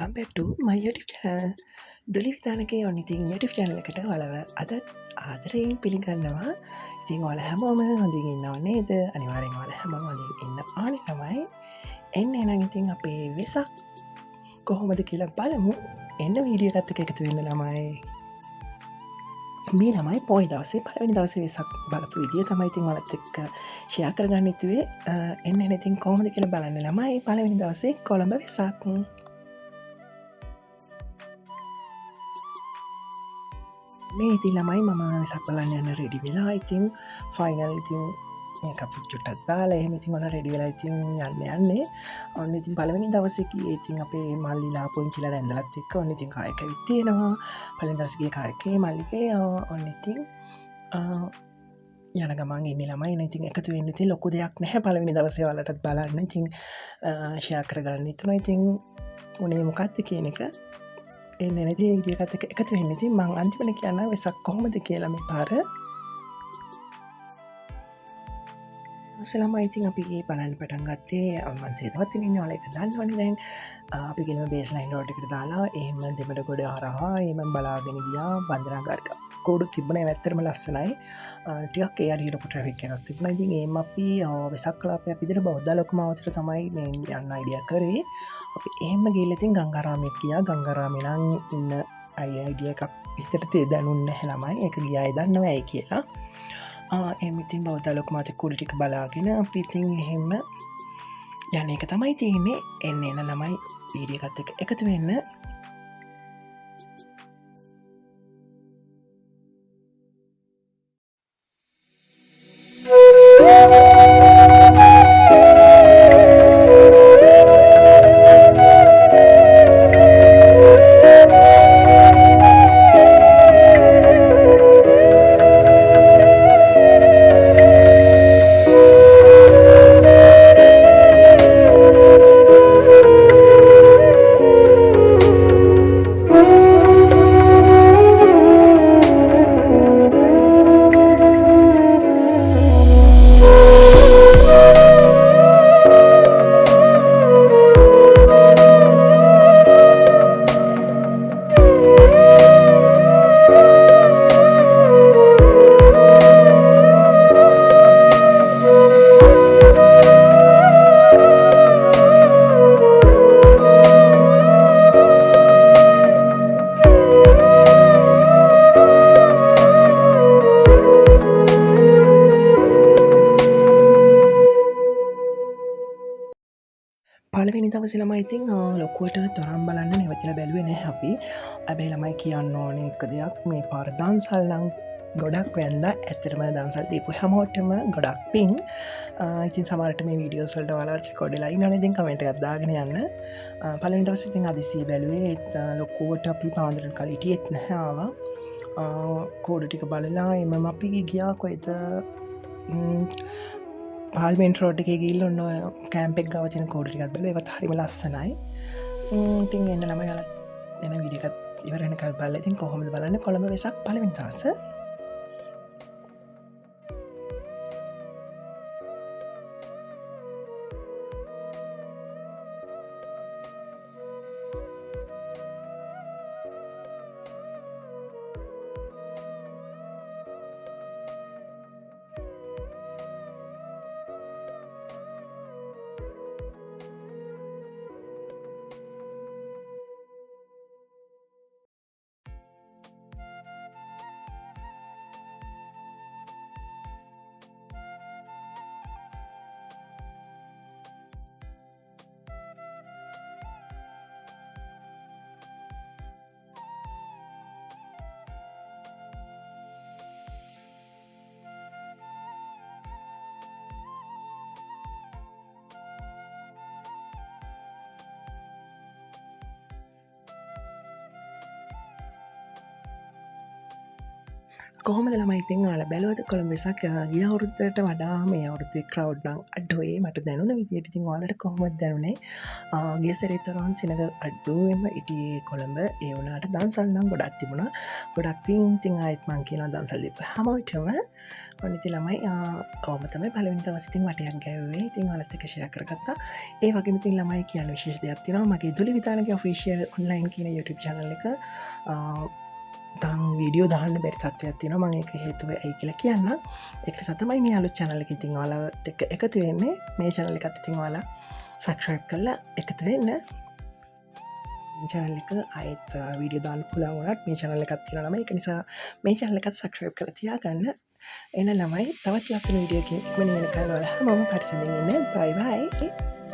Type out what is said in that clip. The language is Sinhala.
welcome back to my YouTube channel. දුලි විතානකේ ඔන්න ඉතින් YouTube channel එකට ඔයාලව අදත් ආදරයෙන් පිළිගන්නවා. ඉතින් ඔයාලා හැමෝම හොඳින් ඉන්නව නේද? අනිවාර්යෙන් ඔයාලා හැමෝම හොඳින් ඉන්න ඕනේ තමයි. එන්න එහෙනම් ඉතින් අපේ වෙසක් කොහොමද කියලා බලමු. එන්න වීඩියෝ එකත් එක්ක එකතු වෙන්න ළමයි. මේ ළමයි පොයි දවසේ පළවෙනි දවසේ වෙසක් බලපු විදිය තමයි ඉතින් ඔයාලත් එක්ක ෂෙයා කරගන්න ඉතුවේ. එන්න එහෙනම් ඉතින් කොහොමද කියලා බලන්න ළමයි. පළවෙනි දවසේ කොළඹ වෙසක්. මේ ඉතින් ළමයි මම වෙසක් බලන්න යන්න රෙඩි වෙලා ඉතින් ෆයිනල් ඉතින් කපුට් චුට්ටක් දාලා එහෙම ඉතින් ඔන්න රෙඩි වෙලා ඉතින් යන්නේ ඔන්න ඉතින් පළවෙනි දවසේ කී ඉතින් අපේ මල්ලිලා පොන්චිලා ඇඳලත් එක්ක ඔන්න ඉතින් කායක විත් තියෙනවා පළවෙනි දවසේ ගිය කාර්කේ මල්ලිගේ ඔන්න ඉතින් යන ගමන් ඉන්නේ ළමයි නේ ඉතින් එකතු වෙන්න ඉතින් ලොකු දෙයක් නැහැ පළවෙනි දවසේ ඔයාලටත් බලන්න ඉතින් ෂෙයා කරගන්න ඉතුණා ඉතින් උනේ මොකක්ද කියන එක එන්න නැති විදිහකට එකතු වෙන්න ඉතින් මම අන්තිමට කියන්න වෙසක් කොහොමද කියලා මේ පාර ළමයි ඉතින් අපි බලන්න පටන් ගත්තේ මම සේදවත් ඉන්නේ ඔයාලා ඒක දන්නවනේ දැන් අපි ගෙනම බේස් ලයින් රෝඩ් එකට දාලා එහෙම දෙමඩ ගොඩ හරහා එහෙම බලාගෙන ගියා බන්දනාගාරක කෝඩු තිබුණේ ඇත්තටම ලස්සනයි ටිකක් ඒ හරියට ට්‍රැෆික් එකක් තිබුණා ඉතින් එහෙම අපි වෙසක් කලාපයක් විදිහට බෞද්ධ ලොකුමාවතට තමයි මේ යන්න අයිඩියා කරේ අපි එහෙම ගිහලා ඉතින් ගංගාරාමෙත් ගියා ගංගාරාමේ නම් ඉන්න අයිඩියා එකක් විතර තේ දැනුන්නේ නැහැ ළමයි ඒක ගියායි දන්නවා ඇයි කියලා එහෙම ඉතින් බෞද්ධ ලොකුමාවතේ කුඩු ටික බලාගෙන අපි ඉතින් එහෙම යන එක තමයි තියෙන්නේ එන්න ළමයි වීඩියෝ එකත් එක්ක එකතු වෙන්න පළවෙනි දවසේ ළමයි ඉතින් ලොකුවට තරම් බලන්න නැවතිලා බැලුවේ නැහැ අපි. හැබැයි ළමයි කියන්න ඕනේ එක දෙයක් මේ පාර දන්සල් නම් ගොඩක් වැන්දා. ඇත්තටම දන්සල් දීපු හැමෝටම ගොඩක් පිං. ඉතින් සමහරට මේ වීඩියෝස් වලට ඔයාලා රෙකෝඩ් වෙලා ඉන්නවනේ ඉතින් කමෙන්ට් එකක් දාගෙන යන්න. පළවෙනි දවසේ ඉතින් අදිසිය බැලුවේ ලොකුවට අපි පාන්දරට කලින් හිටියෙත් නැහැ ආවා. කෝඩු ටික බලලා එමම අපි ගියා කොහෙද පාල්මෙන්ට් රෝඩ් එකේ ගිහිල්ලා ඔන්න කැම්ප් එක ගාව තියෙන කෝඩු ටිකක් බැලුවා. ඒවත් හරිම ලස්සනයි. ඉතින් එන්න ළමයි ඔයාලා එන වීඩියෝ එකත් ඉවර වෙනකල් බලලා ඉතින් කොහොමද බලන්නේ කොළඹ වෙසක් පළවෙනි දවසේ. කොහොමද ළමයි ඉතින් ඔයාලා බැලුවද කොළඹ වෙසක් ගිය අවුරුද්දට වඩා මේ අවුරුද්දේ ක්‍රවුඩ් නම් අඩුයි මට දැනුණ විදියට. ඉතින් ඔයාලට කොහොමද දැනුනේ? ගිය සැරේ තරම් සෙනග අඩුවෙම හිටියේ කොළඹ. ඒ වුණාට දන්සල් නම් ගොඩක් තිබුණා. ගොඩක් පින්. ඉතින් ආයෙත් මං කියනවා දන්සල් දීපු හැමෝටම ඔන්න ඉතින් ළමයි ඔහොම තමයි පළවෙනි දවසේ ඉතින් වටයක් ගැව්වේ. ඉතින් ඔයාලත් එක්ක ෂෙයා කරගත්තා. ඒ වගේම ඉතින් ළමයි කියන්න විශේෂ දෙයක් තියෙනවා. මගේ දුලි විතානගේ ඔෆිෂියල් ඔන්ලයින් කියන YouTube channel එක තන් වීඩියෝ දාන්න බැරි තත්ත්වයක් තියෙනවා. මම ඒක හේතුව ඇයි කියලා කියන්න. ඒක නිසා තමයි මේ අලුත් channel එක ඉතින් ඔයාලත් එක්ක එකතු වෙන්නේ. මේ channel එකත් ඉතින් ඔයාලා subscribe කරලා එකතු වෙන්න. channel එක ආයෙත් වීඩියෝ දාන්න පුළුවන් වුණත් මේ channel එකක් තියෙනවා ළමයි. ඒක නිසා මේ channel එකත් subscribe කරලා තියාගන්න. එන ළමයි තවත් ලස්සන වීඩියෝ එකකින් ඉක්මනින් වෙනකල් ඔයාලා හැමෝම පරිස්සමින් ඉන්න. bye bye.